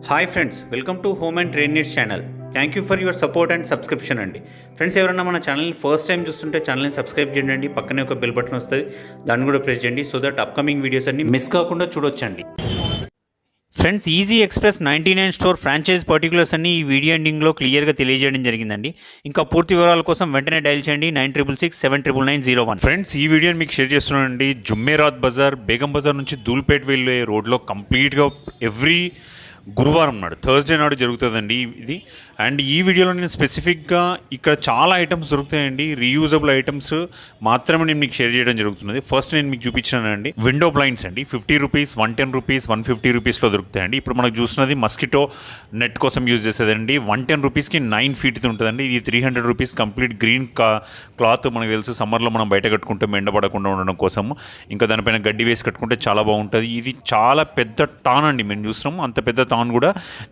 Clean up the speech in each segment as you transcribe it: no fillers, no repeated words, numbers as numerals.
Hi friends, welcome to home and trade needs channel. Thank you for your support and subscription అండి. Friends, ఎవరైనా మన ఛానల్ని first time చూస్తుంటే ఛానల్ని subscribe చేయండి. పక్కనే ఒక బెల్ బటన్ వస్తుంది, దాన్ని కూడా ప్రెస్ చేయండి. సో దట్ అప్కమింగ్ వీడియోస్ అన్ని మిస్ కాకుండా చూడొచ్చండి. Friends, easy express 99 store franchise particulars అన్ని ఈ వీడియో ఎండింగ్లో క్లియర్గా తెలియజేయడం జరిగిందండి. ఇంకా పూర్తి వివరాల కోసం వెంటనే డైల్ చేయండి 9666799901. ఫ్రెండ్స్, ఈ వీడియోని మీకు షేర్ చేస్తున్నానండి. జుమ్మేరాత్ బజార్, బేగం బజార్ నుంచి దూల్పేట్ వెళ్ళే రోడ్లో కంప్లీట్గా ఎవ్రీ గురువారం నాడు, థర్స్డే నాడు జరుగుతుందండి ఇది. అండ్ ఈ వీడియోలో నేను స్పెసిఫిక్గా ఇక్కడ చాలా ఐటమ్స్ దొరుకుతాయండి, రీయూజబుల్ ఐటమ్స్ మాత్రమే నేను మీకు షేర్ చేయడం జరుగుతున్నది. ఫస్ట్ నేను మీకు చూపించానండి విండో బ్లైండ్స్ అండి. 50 రూపీస్, 110 రూపీస్, 150 రూపీస్లో దొరుకుతాయండి. ఇప్పుడు మనకు చూస్తున్నది మస్కిటో నెట్ కోసం యూజ్ చేసేదండి. 110 రూపీస్కి 9 ఫీట్ ఉంటుందండి. ఇది 300 రూపీస్ కంప్లీట్ గ్రీన్ క్లాత్. మనకు తెలుసు సమ్మర్లో మనం బయట కట్టుకుంటే ఎండపడకుండా ఉండడం కోసం. ఇంకా దానిపైన గడ్డి వేసి కట్టుకుంటే చాలా బాగుంటుంది. ఇది చాలా పెద్ద టాన్ అండి, మేము చూస్తున్నాము. అంత పెద్ద టాన్ కూడా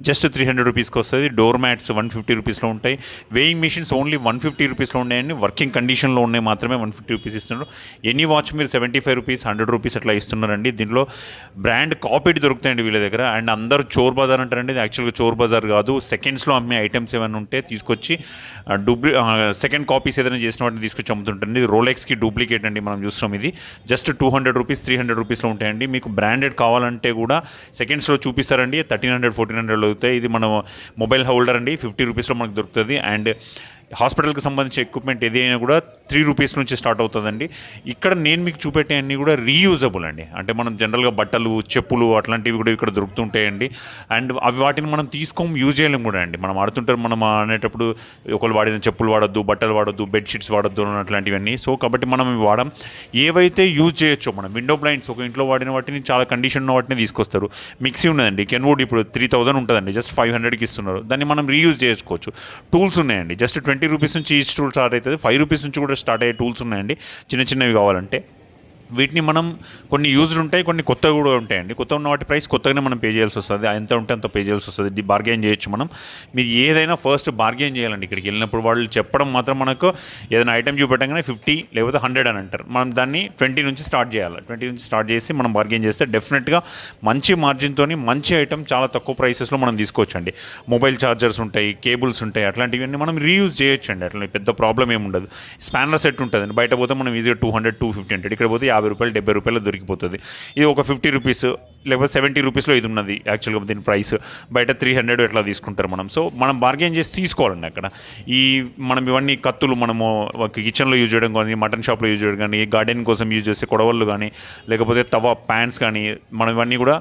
జస్ట్ 300 రూపీస్కి వస్తుంది. డోర్ మ్యాట్స్ 150 రూపీస్లో ఉంటాయి. వేయింగ్ మిషన్స్ ఓన్లీ 150 రూపీస్లో ఉన్నాయండి. వర్కింగ్ కండిషన్లో ఉన్నాయి మాత్రమే 150 రూపీస్ ఇస్తున్నారు. ఎనీ వాచ్ మీరు 75 రూపీస్, 100 రూపీస్ అట్లా ఇస్తున్నారండి. దీంట్లో బ్రాండ్ కాపీడ్ దొరుకుతాయండి వీళ్ళ దగ్గర. అండ్ అందరూ చోర్ బజార్ అంటారండి. ఇది యాక్చువల్గా చోర్ బజార్ కాదు. సెకండ్స్లో అమ్మే ఐటమ్స్ ఏమైనా ఉంటే తీసుకొచ్చి సెకండ్ కాపీస్ ఏదైనా చేసిన వాటిని తీసుకొచ్చి అమ్ముతుంటుంది. రోలెక్స్కి డూప్లికేట్ అండి మనం చూస్తున్నాం. ఇది జస్ట్ 200 రూపీస్, 300 రూపీస్లో ఉంటాయండి. మీకు బ్రాండెడ్ కావాలంటే కూడా సెకండ్స్లో చూపిస్తారండి. 1300, 1400 అవుతాయి. ఇది మన మొబైల్ హోల్డర్ అండి, 50 రూపీస్లో మనకు దొరుకుతుంది. అండ్ హాస్పిటల్కి సంబంధించిన ఎక్విప్మెంట్ ఏదైనా కూడా 3 రూపీస్ నుంచి స్టార్ట్ అవుతుందండి. ఇక్కడ నేను మీకు చూపెట్టే అన్నీ కూడా రీయూజబుల్ అండి. అంటే మనం జనరల్గా బట్టలు, చెప్పులు అట్లాంటివి కూడా ఇక్కడ దొరుకుతుంటాయండి. అండ్ అవి వాటిని మనం యూజ్ చేయలేము కూడా అండి. మనం ఆడుతుంటారు, మనం అనేటప్పుడు ఒకళ్ళు వాడిన చెప్పులు వాడొద్దు, బట్టలు వాడొద్దు, బెడ్షీట్స్ వాడొద్దు అట్లాంటివన్నీ. సో కాబట్టి మనం ఇవి వాడడం. ఏవైతే యూజ్ చేయొచ్చో మనం విండో బ్లైండ్స్ ఒక ఇంట్లో వాడిన వాటిని, చాలా కండిషన్ ఉన్న వాటిని తీసుకొస్తారు. మిక్సీ ఉన్నదండి, కెన్వుడ్ ఇప్పుడు 3000 ఉంటుందండి, జస్ట్ 500కి ఇస్తున్నారు. దాన్ని మనం రీయూజ్ చేసుకోవచ్చు. టూల్స్ ఉన్నాయండి, జస్ట్ 20 రూపీస్ నుంచి ఈచ్ టూల్ స్టార్ట్ అవుతుంది. 5 రూపీస్ నుంచి కూడా స్టార్ట్ అయ్యే టూల్స్ ఉన్నాయండి, చిన్న చిన్నవి కావాలంటే. వీటిని మనం కొన్ని యూజ్డ్ ఉంటాయి, కొన్ని కొత్తవి కూడా ఉంటాయండి. కొత్త ఉన్న వాటి ప్రైస్ కొత్తగానే మనం పే చేయాల్సి వస్తుంది. ఎంత ఉంటే అంత పే చేయాల్సి వస్తుంది. బార్గెన్ చేయొచ్చు మనం. మీరు ఏదైనా ఫస్ట్ బార్గెన్ చేయాలండి. ఇక్కడికి వెళ్ళినప్పుడు వాళ్ళు చెప్పడం మాత్రం మనకు ఏదైనా ఐటమ్ చూపెట్టగానే 50 లేకపోతే 100 అని అంటారు. మనం దాన్ని 20 నుంచి స్టార్ట్ చేయాలి. 20 నుంచి స్టార్ట్ చేసి మనం బార్గెన్ చేస్తే డెఫినెట్గా మంచి మార్జిన్తో మంచి ఐటమ్ చాలా తక్కువ ప్రైసెస్లో మనం తీసుకోవచ్చండి. మొబైల్ ఛార్జర్స్ ఉంటాయి, కేబుల్స్ ఉంటాయి, అట్లాంటివన్నీ మనం రీయూజ్ చేయొచ్చు అండి. అట్లా పెద్ద ప్రాబ్లం ఏమి ఉండదు. స్పానర్ సెట్ ఉంటుందండి. బయట పోతే మనం ఈజీగా 200, 250 అంటాడు. ఇక్కడ పోతే 50 రూపాయలు, 70 రూపాయలు దొరికిపోతుంది. ఇది ఒక 50 రూపీస్ లేకపోతే 70 రూపీస్లో ఇది ఉన్నది. యాక్చువల్గా దీని ప్రైస్ బయట 300 ఎట్లా తీసుకుంటారు మనం. సో మనం బార్గెన్ చేసి తీసుకోవాలండి అక్కడ. మనం ఇవన్నీ కత్తులు మనము కిచెన్లో యూజ్ చేయడం కానీ, మటన్ షాప్లో యూజ్ చేయడం కానీ, గార్డెన్ కోసం యూజ్ చేసే కొడవళ్ళు కానీ, లేకపోతే తవా ప్యాన్స్ కానీ, మనం ఇవన్నీ కూడా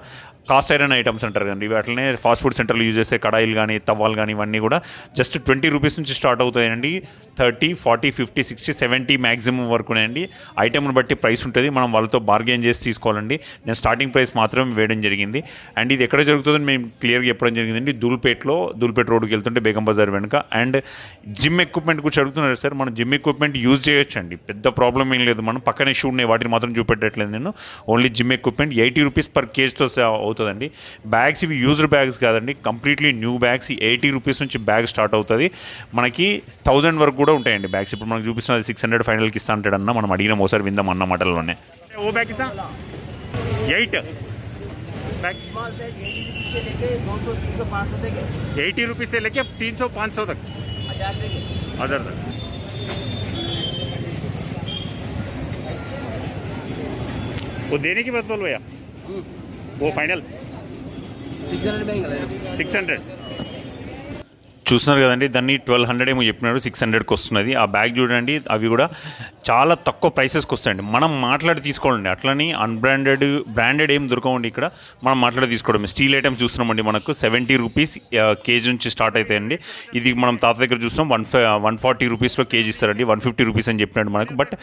కాస్ట్ ఐరన్ ఐటమ్స్ అంటారు కదండి. వాటినే ఫాస్ట్ ఫుడ్ సెంటర్లో యూజ్ చేసే కడాయిలు కానీ, తవ్వాలు కానీ, ఇవన్నీ కూడా జస్ట్ 20 రూపీస్ నుంచి స్టార్ట్ అవుతాయండి. 30, 40, 50, 60, 70 మ్యాక్సిమం వరకు ఉన్నాయండి. ఐటమ్ని బట్టి ప్రైస్ ఉంటుంది. మనం వాళ్ళతో బార్గెన్ చేసి తీసుకోవాలండి. నేను స్టార్టింగ్ ప్రైస్ మాత్రమే వేయడం జరిగింది. అండ్ ఇది ఎక్కడ జరుగుతుందని మేము క్లియర్గా చెప్పడం జరిగిందండి. దూల్పేట్ రోడ్డుకి వెళ్తుంటే బేగం బజార్ వెనుక. అండ్ జిమ్ ఎక్విప్మెంట్ కూడా అడుగుతున్నారు సార్. మనం జిమ్ ఎక్విప్మెంట్ యూజ్ చేయొచ్చండి, పెద్ద ప్రాబ్లం ఏం లేదు. మనం పక్కనే షూ ఉన్నాయి, వాటిని మాత్రం చూపెట్టట్లేదు నేను. Only gym equipment 80 rupees per కేజ్తో అవుతుందండి. బ్యాగ్స్ ఇవి యూజ్డ్ బ్యాగ్స్ కాదండి, కంప్లీట్లీ న్యూ బ్యాగ్స్. 80 రూపీస్ నుంచి బ్యాగ్ స్టార్ట్ అవుతుంది. మనకి 1000 వరకు కూడా ఉంటాయండి బ్యాగ్స్. ఇప్పుడు మనకు చూపిస్తున్నది 600 ఫైనల్కి ఇస్తా అంటాడన్న. మనం అడిగిన ఒకసారి విందాం అన్న మాటల్లోనే. ఓ బ్యాగ్ ఇస్తా 8 80 रुपये से लेके 300-500 तक, 1000 तक. वो देने की बात बोल भैया, वो फाइनल 600. చూస్తున్నారు కదండి, దాన్ని 1200 ఏమో చెప్పినాడు, 600కి వస్తున్నది. ఆ బ్యాగ్ చూడండి, అవి కూడా చాలా తక్కువ ప్రైసెస్కి వస్తాయండి. మనం మాట్లాడి తీసుకోవాలండి. అట్లని బ్రాండెడ్ ఏం దొరకవండి ఇక్కడ. మనం మాట్లాడి తీసుకోవడం. స్టీల్ ఐటమ్స్ చూస్తున్నామండి, మనకు 70 రూపీస్ కేజీ నుంచి స్టార్ట్ అవుతాయండి. ఇది మనం తాత దగ్గర చూస్తున్నాం 140 రూపీస్లో కేజీ ఇస్తారండి. 150 రూపీస్ అని చెప్పినాడు మనకు, బట్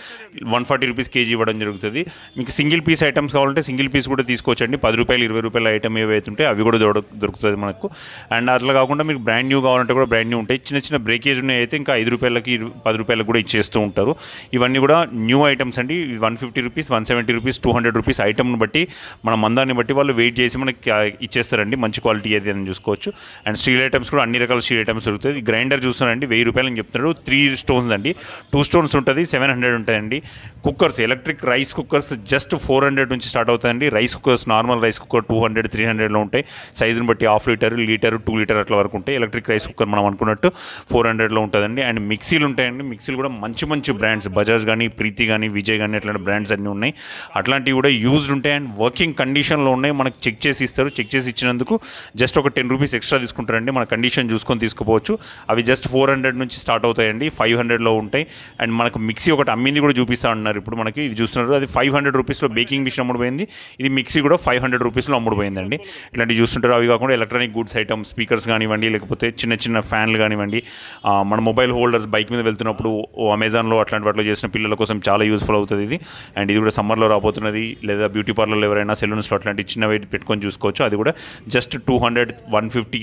140 రూపీస్ కేజీ ఇవ్వడం జరుగుతుంది. మీకు సింగిల్ పీస్ ఐటమ్స్ కావాలంటే సింగిల్ పీస్ కూడా తీసుకోవచ్చండి. 10 రూపాయలు, 20 రూపాయల ఐటమ్ ఏవైతే ఉంటే అవి కూడా దొరుకుతుంది మనకు. అండ్ అట్లా కాకుండా మీకు బ్రాండ్ న్యూ కావాలంటే ఇవంతా కూడా బ్రాండ్ న్యూ ఉంటాయి. చిన్న చిన్న బ్రేకేజ్ ఉన్నాయి అయితే ఇంకా 5 రూపాయలకి 10 రూపాయలకు కూడా ఇచ్చేస్తూ ఉంటారు. ఇవన్నీ కూడా న్యూ ఐటమ్స్ అండి. 150 రూపీస్, 170 రూపీస్, 200 రూపీస్ ఐటమ్ని బట్టి మన మందాన్ని బట్టి వాళ్ళు వెయిట్ చేసి మనకి ఇచ్చేస్తారండి. మంచి క్వాలిటీ ఏది అని చూసుకోవచ్చు. అండ్ స్టీల్ ఐటమ్స్ కూడా అన్ని రకాల స్టీల్ ఐటమ్స్ దొరుకుతాయి. గ్రైండర్ చూస్తున్నారండి 1000 రూపాయలు అని చెప్తున్నారు. 3 స్టోన్స్ అండి, 2 స్టోన్స్ ఉంటుంది, 700 ఉంటాయండి. Cookers, electric rice cookers just 400 నుంచి స్టార్ట్ అవుతాయండి. Rice cookers normal rice cooker 200, 300లో ఉంటాయి. సైజుని బట్టి 1/2 లీటర్, లీటర్, 2 లీటర్ అట్లా వరకు ఉంటాయి. ఎలక్ట్రిక్ రైస్ కుక్కర్ మనం అనుకున్నట్టు 400లో ఉంటుందండి. అండ్ మిక్సీలు ఉంటాయండి. మిక్సీలు కూడా మంచి మంచి బ్రాండ్స్, బజాజ్ కానీ, ప్రీతి కానీ, విజయ్ కానీ అట్లాంటి బ్రాండ్స్ అన్నీ ఉన్నాయి. అట్లాంటివి కూడా యూజ్డ్ ఉంటాయి అండ్ వర్కింగ్ కండిషన్లో ఉన్నాయి. మనకు చెక్ చేసి ఇస్తారు. చెక్ చేసి ఇచ్చినందుకు జస్ట్ ఒక 10 రూపీస్ ఎక్స్ట్రా తీసుకుంటారండి. మన కండిషన్ చూసుకొని తీసుకోవచ్చు. అవి జస్ట్ 400 నుంచి స్టార్ట్ అవుతాయండి. 500లో ఉంటాయి. అండ్ మనకు మిక్సీ ఒకటి అమ్మింది కూడా చూపిస్తా ఉన్నారు. ఇప్పుడు మనకి ఇది చూస్తున్నారు, అది 500 రూపీస్లో బేకింగ్ మిషన్ అమ్ముడుపోయింది. ఇది మిక్సీ కూడా 500 రూపీస్లో అమ్ముడుపోయిందండి. ఇట్లాంటివి చూస్తుంటారు. అవి కాకుండా ఎలక్ట్రానిక్ గుడ్స్ ఐటమ్స్, స్పీకర్స్ కానివ్వండి, లేకపోతే చిన్న చిన్న ఫ్యాన్లు కానివ్వండి, మన మొబైల్ హోల్డర్స్ బైక్ మీద వెళ్తున్నప్పుడు అమెజాన్లో అట్లాంటి వాటిలో చేసిన పిల్లల కోసం చాలా యూస్ఫుల్ అవుతుంది ఇది. అండ్ ఇది కూడా సమ్మర్లో రాబోతున్నది. లేదా బ్యూటీ పార్లర్లో ఎవరైనా సెలూన్స్లో అట్లాంటి చిన్న వెయిట్ పెట్టుకొని చూసుకోవచ్చు. అది కూడా జస్ట్ 200, 150,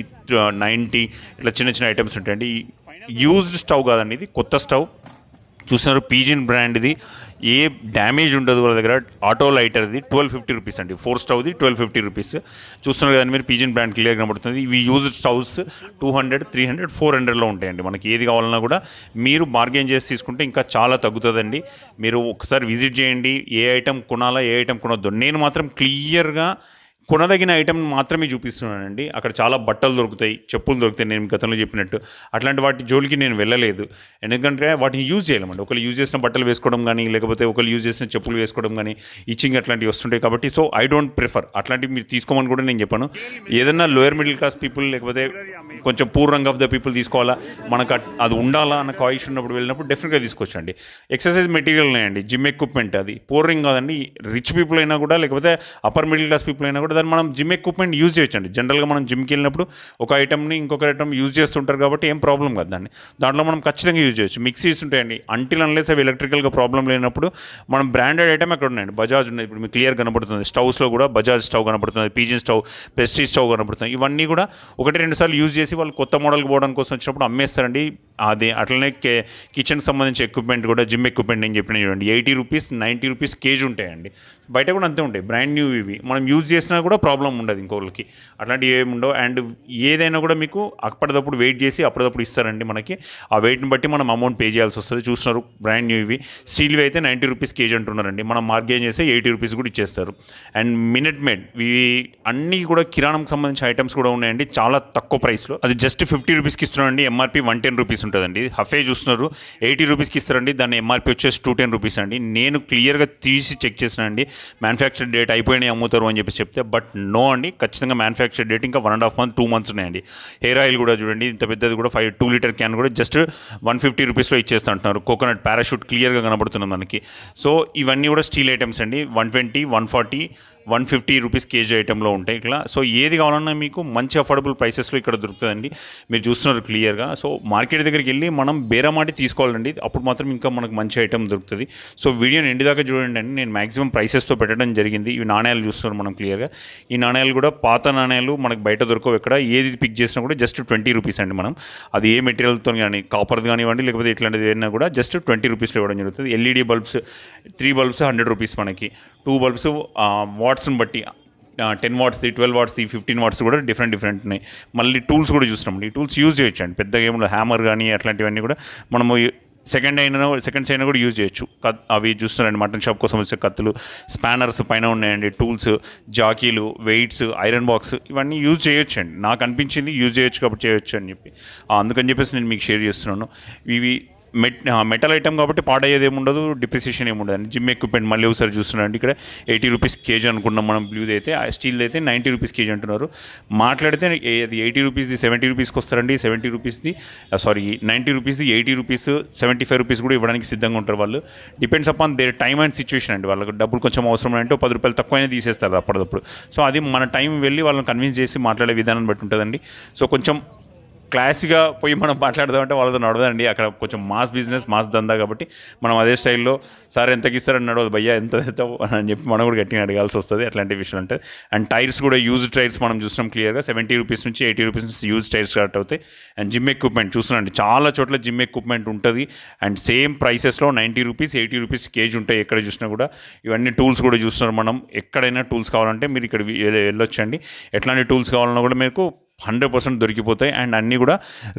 90 ఇట్లా చిన్న చిన్న ఐటమ్స్ ఉంటాయండి. యూజ్డ్ స్టవ్ కాదండి, ఇది కొత్త స్టవ్ చూస్తున్నారు. పీజిన్ బ్రాండ్ ఇది. ఏ డ్యామేజ్ ఉండదు వాళ్ళ దగ్గర. ఆటో లైటర్ ఇది 1250 రూపీస్ అండి. 4 స్టవ్ది 1250 రూపీస్ చూస్తున్నారు కదండి మీరు. పీజిన్ బ్రాండ్ క్లియర్ కనబడుతుంది. ఇవి యూజ్డ్ స్టవ్స్ 200, 300, 400లో ఉంటాయండి. మనకి ఏది కావాలన్నా కూడా మీరు బార్గెన్ చేసి తీసుకుంటే ఇంకా చాలా తగ్గుతుందండి. మీరు ఒకసారి విజిట్ చేయండి. ఏ ఐటమ్ కొనాలా, ఏ ఐటమ్ కొనొద్దు. నేను మాత్రం క్లియర్గా కొనదగిన ఐటమ్ మాత్రమే చూపిస్తున్నానండి. అక్కడ చాలా బట్టలు దొరుకుతాయి, చెప్పులు దొరుకుతాయి, నేను గతంలో చెప్పినట్టు. అట్లాంటి వాటి జోలికి నేను వెళ్ళలేదు. ఎందుకంటే వాటిని యూజ్ చేయలేమండి. ఒకళ్ళు యూజ్ చేసిన బట్టలు వేసుకోవడం కానీ, లేకపోతే ఒకళ్ళు యూజ్ చేసిన చెప్పులు వేసుకోవడం కానీ, ఇచ్చింగ్ అట్లాంటివి వస్తుంటాయి. కాబట్టి సో ఐ డోంట్ ప్రిఫర్. అట్లాంటివి మీరు తీసుకోమని కూడా నేను చెప్పాను. ఏదన్నా లోయర్ మిడిల్ క్లాస్ పీపుల్, లేకపోతే కొంచెం poor Rang of the people తీసుకోవాలా, మనకు అది ఉండాలా అన్న కాయిష్ ఉన్నప్పుడు వెళ్ళినప్పుడు డెఫినెట్గా తీసుకోవచ్చండి. ఎక్సర్సైజ్ మెటీరియల్ ఉన్నాయండి, జిమ్ ఎక్విప్మెంట్. అది పూర్ రింగ్ కాదండి. రిచ్ పీపుల్ అయినా కూడా, లేకపోతే అప్పర్ మిడిల్ క్లాస్ పీపుల్ అయినా కూడా దాన్ని మనం జిమ్ ఎక్విప్మెంట్ యూజ్ చేయొచ్చండి. జనరల్గా మనం జిమ్కి వెళ్ళినప్పుడు ఒక ఐటమ్ని ఇంకొక ఐటమ్ యూజ్ చేస్తుంటారు కాబట్టి ఏం ప్రాబ్లం కాదు. దాంట్లో మనం ఖచ్చితంగా యూజ్ చేయొచ్చు. మిక్సీస్ ఉంటాయండి. అంటిల్ అన్లెస్ అవి ఎలక్ట్రికల్గా ప్రాబ్లం లేనప్పుడు మనం బ్రాండెడ్ ఐటమ్ ఎక్కడ ఉన్నాయండి. బజాజ్ ఉన్నాయి. ఇప్పుడు మీకు క్లియర్ కనబడుతుంది. స్టవ్స్లో కూడా బజాజ్ స్టవ్ కనబడుతుంది, పీజిన్ స్టవ్, ప్రెస్టీజ్ స్టవ్ కనబడుతుంది. ఇవన్నీ కూడా 1-2 సార్లు యూజ్ చేసి వాళ్ళు కొత్త మోడల్కి పోవడానికి కోసం వచ్చినప్పుడు అమ్మేస్తారండి. అది అట్లనే కిచెన్కి సంబంధించిన ఎక్విప్మెంట్ కూడా, జిమ్ ఎక్విప్మెంట్ నేను చెప్పిన చూడండి, 80 రూపీస్, 90 రూపీస్ కేజీ ఉంటాయండి. బయట కూడా అంతే ఉంటాయి. బ్రాండ్ న్యూ ఇవి మనం యూజ్ చేసినా కూడా ప్రాబ్లం ఉండదు ఇంకోళ్ళకి. అట్లాంటివి ఏమి ఉండవు. అండ్ ఏదైనా కూడా మీకు అప్పటిదప్పుడు వెయిట్ చేసి అప్పటిదప్పుడు ఇస్తారండి మనకి. ఆ వెయిట్ని బట్టి మనం అమౌంట్ పే చేయాల్సి వస్తుంది. చూస్తున్నారు బ్రాండ్ న్యూ ఇవి. స్టీల్వి అయితే 90 రూపీస్ కేజీ అంటున్నారండి. మనం మార్గేజ్ చేస్తే 80 రూపీస్ కూడా ఇచ్చేస్తారు. అండ్ మినిట్ మేడ్ ఇవి అన్నీ కూడా కిరాణంకి సంబంధించిన ఐటమ్స్ కూడా ఉన్నాయండి, చాలా తక్కువ ప్రైస్లో. అది జస్ట్ 50 రూపీస్కి ఇస్తున్నారండి. ఎంఆర్పీ 110 రూపీస్ ఉంటుందండి. హఫే చూస్తున్నారు 80 రూపీస్కి ఇస్తారండి. దాని ఎంఆర్పీ వచ్చేసి 210 రూపీస్ అండి. నేను క్లియర్గా తీసి చెక్ చేసినానండి. మ్యానుఫ్యాక్చర్ డేట్ అయిపోయినాయి అమ్ముతారు అని చెప్పి చెప్తే, బట్ నో అండి, ఖచ్చితంగా మ్యానుఫ్యాక్చర్ డేట్ ఇంకా 1.5 months, 2 months ఉన్నాయండి. హెయిర్ ఆయిల్ కూడా చూడండి, ఇంత పెద్దది కూడా 2 లీటర్ క్యాన్ కూడా జస్ట్ 150 రూపీస్లో ఇచ్చేస్తా అంటున్నారు. కోకోనట్ పారాషూట్ క్లియర్గా కనబడుతుంది మనకి. సో ఇవన్నీ కూడా స్టీల్ ఐటమ్స్ అండి. 120, 140, 150 రూపీస్ కేజీ ఐటెంలో ఉంటాయి ఇట్లా. సో ఏది కావాలన్నా మీకు మంచి అఫోర్డబుల్ ప్రైసెస్లో ఇక్కడ దొరుకుతుందండి. మీరు చూస్తున్నారు క్లియర్గా. సో మార్కెట్ దగ్గరికి వెళ్ళి మనం బేరమాటి తీసుకోవాలండి. అప్పుడు మాత్రం ఇంకా మనకు మంచి ఐటమ్ దొరుకుతుంది. సో వీడియోని ఎండ్ దాకా చూడండి అండి. నేను మ్యాక్సిమం ప్రైసెస్తో పెట్టడం జరిగింది. ఇవి నాణ్యాలు చూస్తున్నారు మనం క్లియర్గా. ఈ నాణ్యాలు కూడా పాత నాణ్యాలు మనకు బయట దొరకవు. ఎక్కడ ఏది పిక్ చేసినా కూడా జస్ట్ 20 రూపీస్ అండి. మనం అది ఏ మెటీరియల్తో కానీ, కాపర్ది కానివ్వండి, లేకపోతే ఇట్లాంటిది ఏదైనా కూడా జస్ట్ 20 రూపీస్లో ఇవ్వడం జరుగుతుంది. ఎల్ఈడి బల్బ్స్ 3 బల్బ్స్ 100 రూపీస్ మనకి. 2 బల్బ్స్ వాట్స్ని బట్టి 10 వాట్స్ది, 12 వాట్స్ది, 15 వాట్స్ కూడా డిఫరెంట్ ఉన్నాయి. మళ్ళీ టూల్స్ కూడా చూస్తున్నాం. ఈ టూల్స్ యూజ్ చేయొచ్చండి. పెద్దగా ఏమో హ్యామర్ కానీ అట్లాంటివన్నీ కూడా మనము సెకండ్స్ అయినా కూడా యూజ్ చేయొచ్చు. అవి చూస్తున్నారండి, మటన్ షాప్ కోసం వచ్చే కత్తులు, స్పానర్స్ పైన ఉన్నాయండి, టూల్స్, జాకీలు, వెయిట్స్, ఐరన్ బాక్స్, ఇవన్నీ యూజ్ చేయొచ్చు అండి. నాకు అనిపించింది యూజ్ చేయొచ్చు కాబట్టి చేయొచ్చు అని చెప్పి, అందుకని చెప్పేసి నేను మీకు షేర్ చేస్తున్నాను. ఇవి మెటల్ ఐటమ్ కాబట్టి పాడయ్యేది ఏముండదు, డిప్రిసియేషన్ ఏముండదు. జిమ్ ఎక్విప్మెంట్ మళ్ళీ ఒకసారి చూస్తున్నారండి. ఇక్కడ 80 రూపీస్ కేజీ అనుకున్నాం మనం. బ్లూది అయితే, స్టీల్ది అయితే 90 రూపీస్ కేజీ అంటున్నారు. మాట్లాడితే అది 80 రూపీస్ది 70 రూపీస్కి వస్తారండి. 70 రూపీస్ది 90 రూపీస్ది 80 రూపీస్, 75 రూపీస్ కూడా ఇవ్వడానికి సిద్ధంగా ఉంటారు వాళ్ళు. Depends upon there time and situation అండి. వాళ్ళకి డబ్బులు కొంచెం అవసరం అంటే 10 రూపాయలు తక్కువైనా తీసేస్తారు అప్పటిదప్పుడు. సో అది మన టైం వెళ్ళి వాళ్ళని కన్విన్స్ చేసి మాట్లాడే విధానం బట్టి ఉంటుందండి. సో కొంచెం క్లాస్గా పోయి మనం మాట్లాడదామంటే వాళ్ళతో నడవదండి. అక్కడ కొంచెం మాస్ బిజినెస్, మాస్ దందా కాబట్టి మనం అదే స్టైల్లో సార్ ఎంతకి ఇస్తారని నడవదు, భయ్యా ఎంత అని చెప్పి మనం కూడా గట్టిగా అడగాల్సి వస్తుంది. అట్లాంటి విషయాలు ఉంటుంది. అండ్ టైర్స్ కూడా యూజ్డ్ టైర్స్ మనం చూస్తున్నాం క్లియర్గా. 70 రూపీస్ నుంచి 80 రూపీస్ నుంచి యూజ్ టైర్స్ స్టార్ట్ అవుతాయి. అండ్ జిమ్ ఎక్విప్మెంట్ చూస్తున్నాండి, చాలా చోట్ల జిమ్ ఎక్విప్మెంట్ ఉంటుంది. అండ్ సేమ్ ప్రైసెస్లో 90 రూపీస్ 80 రూపీస్ కేజీ ఉంటాయి ఎక్కడ చూసినా కూడా. ఇవన్నీ టూల్స్ కూడా చూస్తున్నారు మనం. ఎక్కడైనా టూల్స్ కావాలంటే మీరు ఇక్కడ వెళ్ళొచ్చండి. ఎట్లాంటి టూల్స్ కావాలన్నా కూడా మీకు 100% దొరికిపోతాయి. అండ్ అన్నీ కూడా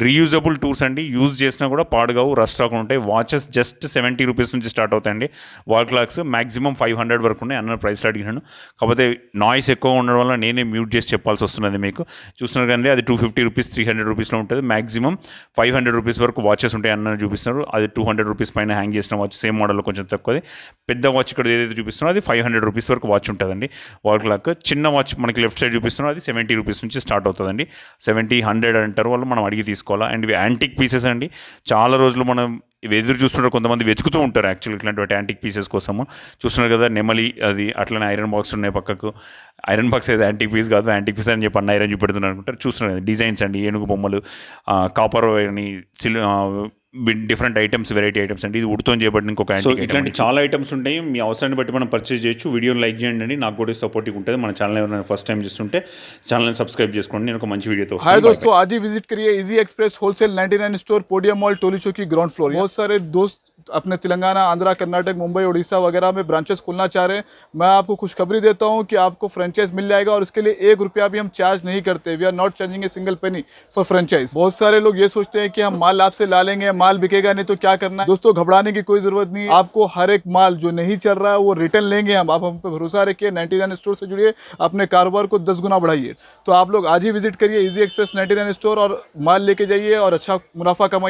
రీయూజబుల్ టూల్స్ అండి. యూజ్ చేసినా కూడా పాడుగావు, రస్ట్ రాకుండా ఉంటాయి. వాచెస్ జస్ట్ 70 రూపీస్ నుంచి స్టార్ట్ అవుతాయండి. వాల్ క్లాక్స్ మ్యాక్సిమం 500 వరకు ఉన్నాయి. అన్న ప్రైస్లో అడిగినాను, కాకపోతే నాయిస్ ఎక్కువ ఉండడం వల్ల నేనే మ్యూట్ చేసి చెప్పాల్సి వస్తున్నది మీకు. చూస్తున్నారు కానీ అది 250 రూపీస్ 300 రూపీస్లో ఉంటుంది. మ్యాక్సిమం 500 రూపీస్ వరకు వాచెస్ ఉంటాయి అన్న చూపిస్తున్నారు. అది 200 రూపీస్ పైన హ్యాంగ్ చేసిన వాచ్, సేమ్ మోడల్లో కొంచెం తక్కువది. పెద్ద వాచ్ ఇక్కడ ఏదైతే చూపిస్తున్నారో అది 500 రూపీస్ వరకు వాచ్ ఉంటుందండి వాల్ క్లాక్. చిన్న వాచ్ మనకి లెఫ్ట్ సైడ్ చూపిస్తున్నారు, అది 70 రూపీస్ నుంచి స్టార్ట్ అవుతుందండి. 70, 100 అంటారు వాళ్ళు, మనం అడిగి తీసుకోవాలా. అండ్ ఇవి యాంటిక్ పీసెస్ అండి. చాలా రోజులు మనం ఇవి ఎదురు చూస్తుంటారు, కొంతమంది వెతుకుతూ ఉంటారు యాక్చువల్లీ ఇట్లాంటి యాంటిక్ పీసెస్ కోసము. చూస్తున్నారు కదా నెమలి, అది అట్లనే ఐరన్ బాక్స్ ఉన్నాయి పక్కకు. ఐరన్ బాక్స్ అయితే యాంటిక్ పీస్ కాదు, యాంటిక్ పీస్ అని చెప్పి అన్న ఐరన్ చూపెడుతున్నారు అనుకుంటారు. చూస్తున్నారు కదా డిజైన్స్ అండి, ఏనుగు బొమ్మలు, కాపర్ అని, డిఫరెంట్ ఐటమ్స్, వెరైటీ ఐటమ్స్ అండి. ఇది ఉడుతో చేయబడిన ఇంకొక యాంటిక్. ఇట్లాంటి చాలా ఐటమ్స్ ఉంటాయి, మీ అవసరాన్ని బట్టి మనం పర్చేజ్ చేయొచ్చు. వీడియోని లైక్ చేయండి అండి, నాకు కూడా సపోర్టింగ్ ఉంటుంది. మన ఛానల్ ఎవరైనా ఫస్ట్ టైం చూస్తుంటే ఛానల్ని సబ్స్క్రైబ్ చేసుకోండి. నేను ఒక మంచి వీడియోతో. हाय दोस्तों, आज ही विजिट करिए easy express wholesale 99 store, podium mall, Toli Chowki, ground floor. बहुत सारे दोस्त अपने तेलंगाना, आंध्रा, कर्नाटक, मुंबई, उड़ीसा वगैरह में ब्रांचेस खोलना चाह रहे हैं। मैं आपको खुशखबरी देता हूं कि आपको फ्रेंचाइज मिल जाएगा और इसके लिए 1 रुपया भी हम चार्ज नहीं करते। We are not charging a single penny for franchise. बहुत सारे लोग ये सोचते हैं कि हम माल आपसे ला लेंगे, माल बिकेगा नहीं तो क्या करना है। दोस्तों घबराने की कोई जरूरत नहीं, आपको हर एक माल जो नहीं चल रहा है वो रिटर्न लेंगे हम। आप हम पे भरोसा रखिए, 99 स्टोर से जुड़िए, अपने कारोबार को 10 गुना बढ़ाइए। तो आप लोग आज ही विजिट करिए इजी एक्सप्रेस 99 स्टोर और माल लेके जाइए और अच्छा मुनाफा कमाइए।